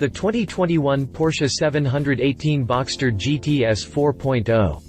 The 2021 Porsche 718 Boxster GTS 4.0.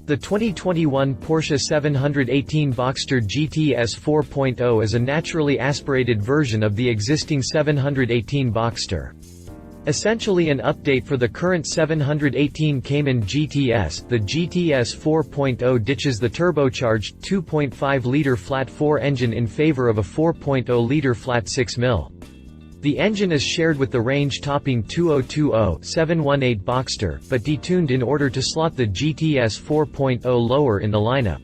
The 2021 Porsche 718 Boxster GTS 4.0 is a naturally aspirated version of the existing 718 Boxster. Essentially an update for the current 718 Cayman GTS, the GTS 4.0 ditches the turbocharged 2.5-liter flat-4 engine in favor of a 4.0-liter flat-6 mil. The engine is shared with the range-topping 2020-718 Boxster, but detuned in order to slot the GTS 4.0 lower in the lineup.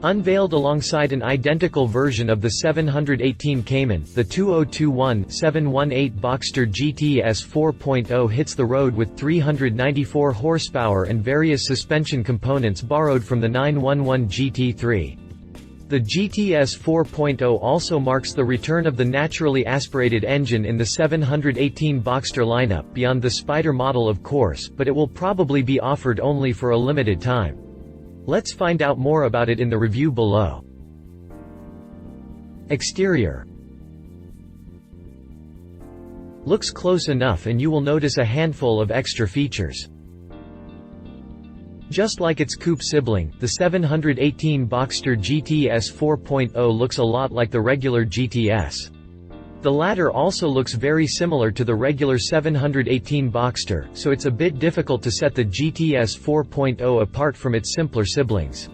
Unveiled alongside an identical version of the 718 Cayman, the 2021-718 Boxster GTS 4.0 hits the road with 394 horsepower and various suspension components borrowed from the 911 GT3. The GTS 4.0 also marks the return of the naturally aspirated engine in the 718 Boxster lineup, beyond the Spyder model of course, but it will probably be offered only for a limited time. Let's find out more about it in the review below. Exterior. Looks close enough and you will notice a handful of extra features. Just like its coupe sibling, the 718 Boxster GTS 4.0 looks a lot like the regular GTS. The latter also looks very similar to the regular 718 Boxster, so it's a bit difficult to set the GTS 4.0 apart from its simpler siblings.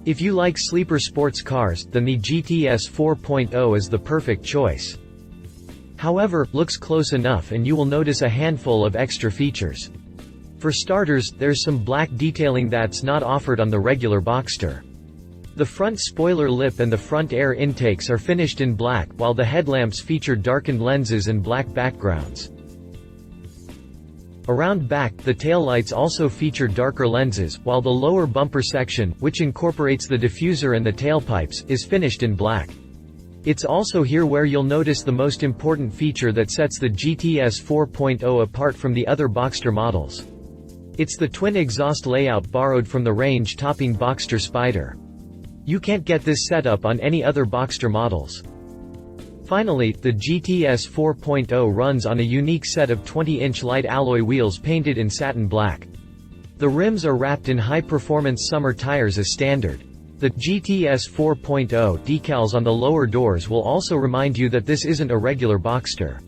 If you like sleeper sports cars, then the GTS 4.0 is the perfect choice. However, looks close enough and you will notice a handful of extra features. For starters, there's some black detailing that's not offered on the regular Boxster. The front spoiler lip and the front air intakes are finished in black, while the headlamps feature darkened lenses and black backgrounds. Around back, the taillights also feature darker lenses, while the lower bumper section, which incorporates the diffuser and the tailpipes, is finished in black. It's also here where you'll notice the most important feature that sets the GTS 4.0 apart from the other Boxster models. It's the twin exhaust layout borrowed from the range-topping Boxster Spyder. You can't get this setup on any other Boxster models. Finally, the GTS 4.0 runs on a unique set of 20-inch light alloy wheels painted in satin black. The rims are wrapped in high-performance summer tires as standard. The GTS 4.0 decals on the lower doors will also remind you that this isn't a regular Boxster.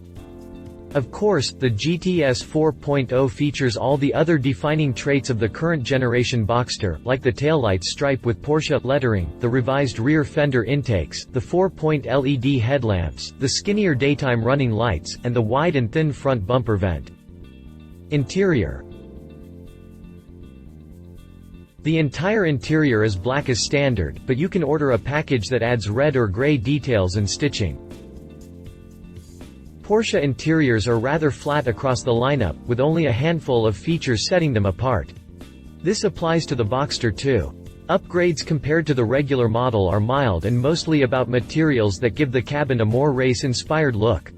Of course, the GTS 4.0 features all the other defining traits of the current generation Boxster, like the taillight stripe with Porsche lettering, the revised rear fender intakes, the 4-point LED headlamps, the skinnier daytime running lights, and the wide and thin front bumper vent. Interior. The entire interior is black as standard, but you can order a package that adds red or gray details and stitching. Porsche interiors are rather flat across the lineup, with only a handful of features setting them apart. This applies to the Boxster too. Upgrades compared to the regular model are mild and mostly about materials that give the cabin a more race-inspired look.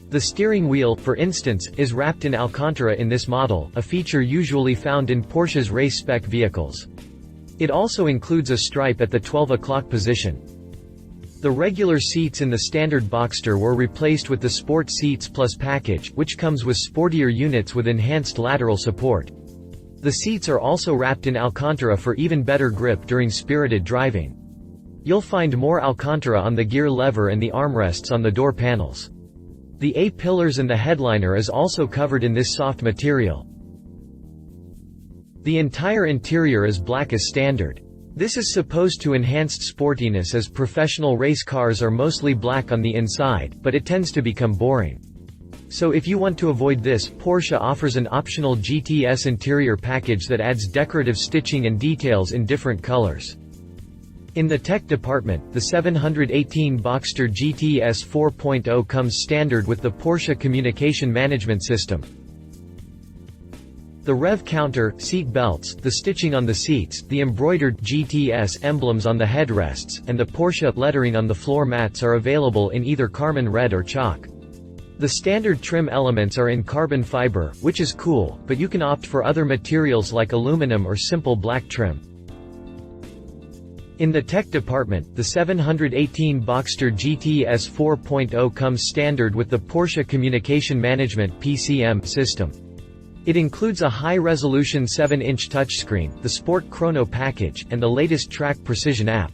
The steering wheel, for instance, is wrapped in Alcantara in this model, a feature usually found in Porsche's race-spec vehicles. It also includes a stripe at the 12 o'clock position. The regular seats in the standard Boxster were replaced with the Sport Seats Plus package, which comes with sportier units with enhanced lateral support. The seats are also wrapped in Alcantara for even better grip during spirited driving. You'll find more Alcantara on the gear lever and the armrests on the door panels. The A-pillars and the headliner is also covered in this soft material. The entire interior is black as standard. This is supposed to enhance sportiness as professional race cars are mostly black on the inside, but it tends to become boring. So if you want to avoid this, Porsche offers an optional GTS interior package that adds decorative stitching and details in different colors. In the tech department, the 718 Boxster GTS 4.0 comes standard with the Porsche Communication Management System. The rev counter, seat belts, the stitching on the seats, the embroidered GTS emblems on the headrests, and the Porsche lettering on the floor mats are available in either Carmine Red or Chalk. The standard trim elements are in carbon fiber, which is cool, but you can opt for other materials like aluminum or simple black trim. In the tech department, the 718 Boxster GTS 4.0 comes standard with the Porsche Communication Management (PCM) system. It includes a high-resolution 7-inch touchscreen, the Sport Chrono package, and the latest Track Precision app.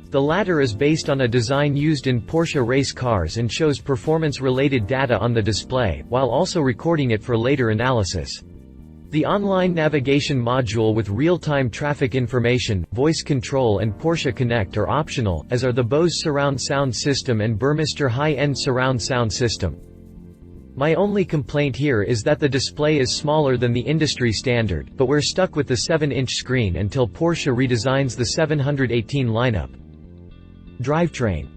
The latter is based on a design used in Porsche race cars and shows performance-related data on the display, while also recording it for later analysis. The online navigation module with real-time traffic information, voice control and Porsche Connect are optional, as are the Bose surround sound system and Burmester high-end surround sound system. My only complaint here is that the display is smaller than the industry standard, but we're stuck with the 7-inch screen until Porsche redesigns the 718 lineup. Drivetrain.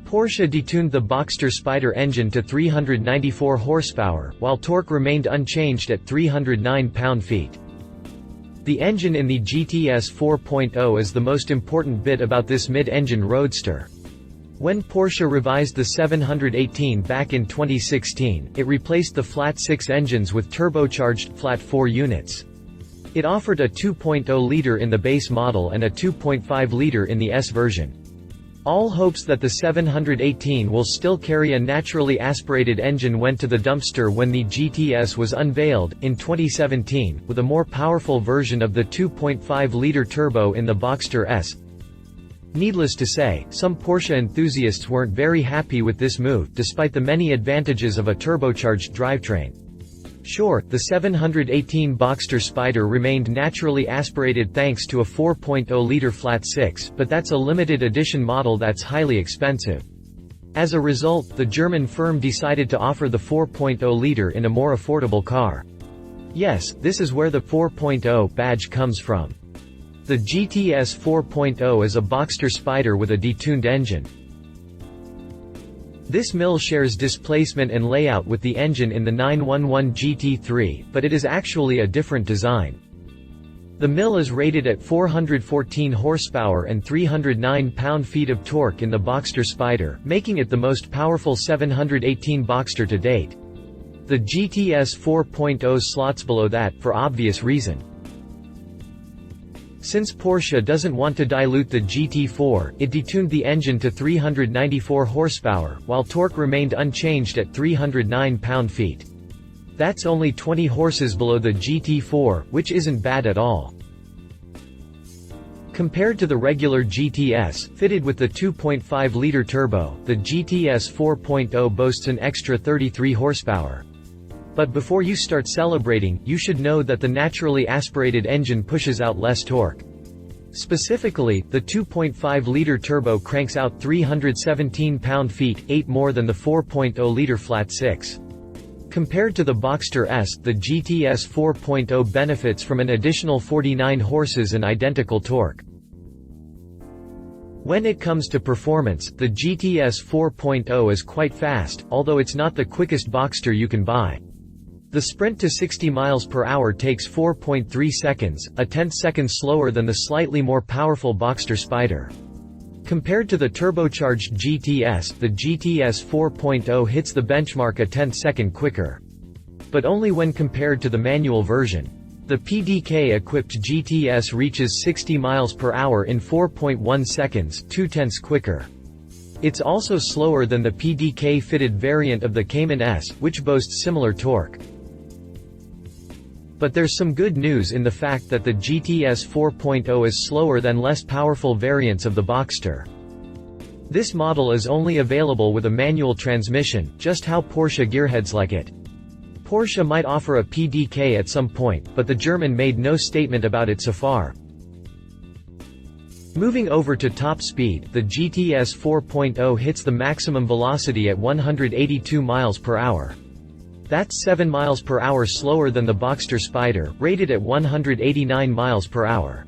Porsche detuned the Boxster Spyder engine to 394 horsepower, while torque remained unchanged at 309 pound-feet. The engine in the GTS 4.0 is the most important bit about this mid-engine roadster. When Porsche revised the 718 back in 2016, it replaced the flat 6 engines with turbocharged flat 4 units. It offered a 2.0-liter in the base model and a 2.5-liter in the S version. All hopes that the 718 will still carry a naturally aspirated engine went to the dumpster when the GTS was unveiled, in 2017, with a more powerful version of the 2.5-liter turbo in the Boxster S. Needless to say, some Porsche enthusiasts weren't very happy with this move, despite the many advantages of a turbocharged drivetrain. Sure, the 718 Boxster Spyder remained naturally aspirated thanks to a 4.0-liter flat 6, but that's a limited edition model that's highly expensive. As a result, the German firm decided to offer the 4.0-liter in a more affordable car. Yes, this is where the 4.0 badge comes from. The GTS 4.0 is a Boxster Spyder with a detuned engine. This mill shares displacement and layout with the engine in the 911 GT3, but it is actually a different design. The mill is rated at 414 horsepower and 309 pound-feet of torque in the Boxster Spyder, making it the most powerful 718 Boxster to date. The GTS 4.0 slots below that, for obvious reason. Since Porsche doesn't want to dilute the GT4, it detuned the engine to 394 horsepower, while torque remained unchanged at 309 pound-feet. That's only 20 horses below the GT4, which isn't bad at all. Compared to the regular GTS, fitted with the 2.5-liter turbo, the GTS 4.0 boasts an extra 33 horsepower. But before you start celebrating, you should know that the naturally aspirated engine pushes out less torque. Specifically, the 2.5-liter turbo cranks out 317 pound-feet, 8 more than the 4.0-liter flat 6. Compared to the Boxster S, the GTS 4.0 benefits from an additional 49 horses and identical torque. When it comes to performance, the GTS 4.0 is quite fast, although it's not the quickest Boxster you can buy. The sprint to 60 miles per hour takes 4.3 seconds, a tenth second slower than the slightly more powerful Boxster Spyder. Compared to the turbocharged GTS, the GTS 4.0 hits the benchmark a tenth second quicker. But only when compared to the manual version. The PDK-equipped GTS reaches 60 miles per hour in 4.1 seconds, 2/10 quicker. It's also slower than the PDK-fitted variant of the Cayman S, which boasts similar torque. But there's some good news in the fact that the GTS 4.0 is slower than less powerful variants of the Boxster. This model is only available with a manual transmission, just how Porsche gearheads like it. Porsche might offer a PDK at some point, but the German made no statement about it so far. Moving over to top speed, the GTS 4.0 hits the maximum velocity at 182 miles per hour. That's 7 miles per hour slower than the Boxster Spyder, rated at 189 miles per hour.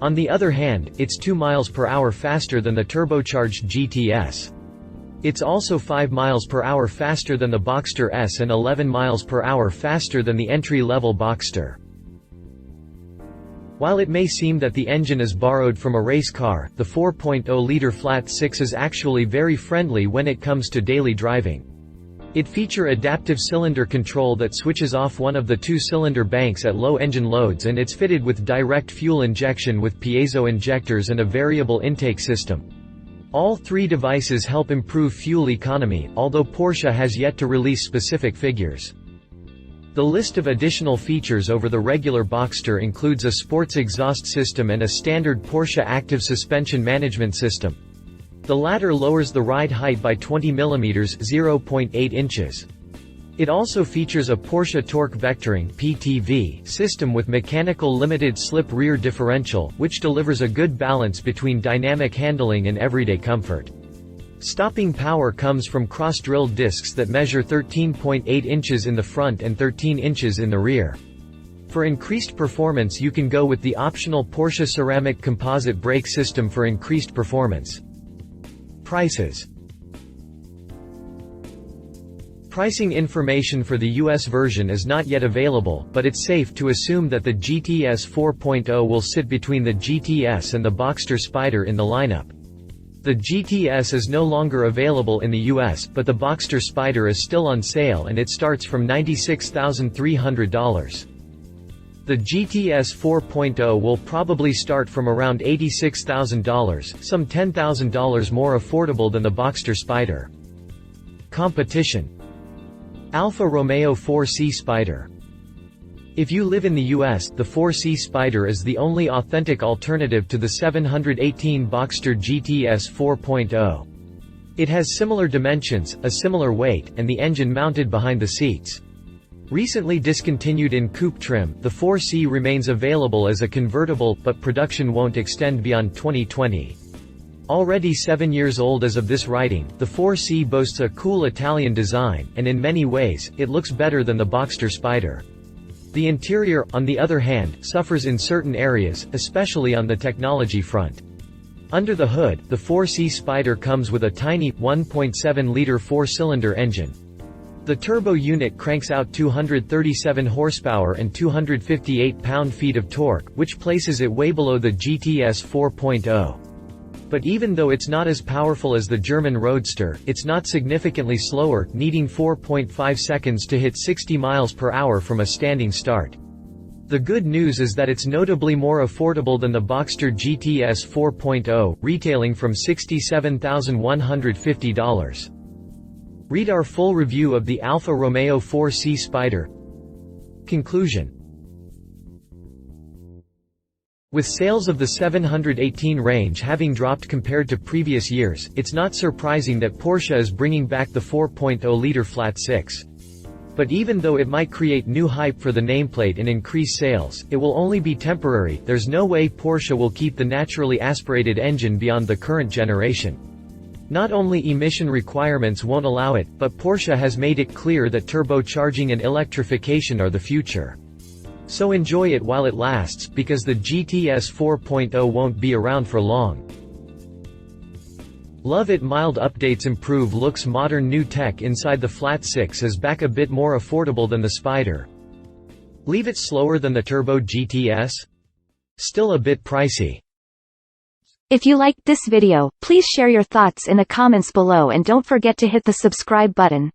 On the other hand, it's 2 miles per hour faster than the turbocharged GTS. It's also 5 miles per hour faster than the Boxster S and 11 miles per hour faster than the entry-level Boxster. While it may seem that the engine is borrowed from a race car, the 4.0-liter flat 6 is actually very friendly when it comes to daily driving. It features adaptive cylinder control that switches off one of the two cylinder banks at low engine loads, and it's fitted with direct fuel injection with piezo injectors and a variable intake system. All three devices help improve fuel economy, although Porsche has yet to release specific figures. The list of additional features over the regular Boxster includes a sports exhaust system and a standard Porsche active suspension management system. The latter lowers the ride height by 20 mm (0.8 inches). It also features a Porsche torque vectoring (PTV) system with mechanical limited slip rear differential, which delivers a good balance between dynamic handling and everyday comfort. Stopping power comes from cross-drilled discs that measure 13.8 inches in the front and 13 inches in the rear. For increased performance, you can go with the optional Porsche ceramic composite brake system for increased performance. Prices. Pricing information for the US version is not yet available, but it's safe to assume that the GTS 4.0 will sit between the GTS and the Boxster Spyder in the lineup. The GTS is no longer available in the US, but the Boxster Spyder is still on sale and it starts from $96,300. The GTS 4.0 will probably start from around $86,000, some $10,000 more affordable than the Boxster Spyder. Competition. Alfa Romeo 4C Spyder. If you live in the US, the 4C Spyder is the only authentic alternative to the 718 Boxster GTS 4.0. It has similar dimensions, a similar weight, and the engine mounted behind the seats. Recently discontinued in coupe trim, the 4C remains available as a convertible, but production won't extend beyond 2020. Already 7 years old as of this writing, the 4C boasts a cool Italian design, and in many ways, it looks better than the Boxster Spyder. The interior, on the other hand, suffers in certain areas, especially on the technology front. Under the hood, the 4C Spyder comes with a tiny, 1.7-liter four-cylinder engine. The turbo unit cranks out 237 horsepower and 258 pound-feet of torque, which places it way below the GTS 4.0. But even though it's not as powerful as the German Roadster, it's not significantly slower, needing 4.5 seconds to hit 60 miles per hour from a standing start. The good news is that it's notably more affordable than the Boxster GTS 4.0, retailing from $67,150. Read our full review of the Alfa Romeo 4C Spyder. Conclusion. With sales of the 718 range having dropped compared to previous years, it's not surprising that Porsche is bringing back the 4.0-liter flat six. But even though it might create new hype for the nameplate and increase sales, it will only be temporary. There's no way Porsche will keep the naturally aspirated engine beyond the current generation. Not only emission requirements won't allow it, but Porsche has made it clear that turbocharging and electrification are the future. So enjoy it while it lasts, because the GTS 4.0 won't be around for long. Love it. Mild updates improve looks. Modern new tech inside the flat six is back, a bit more affordable than the Spyder. Leave it slower than the turbo GTS? Still a bit pricey. If you liked this video, please share your thoughts in the comments below and don't forget to hit the subscribe button.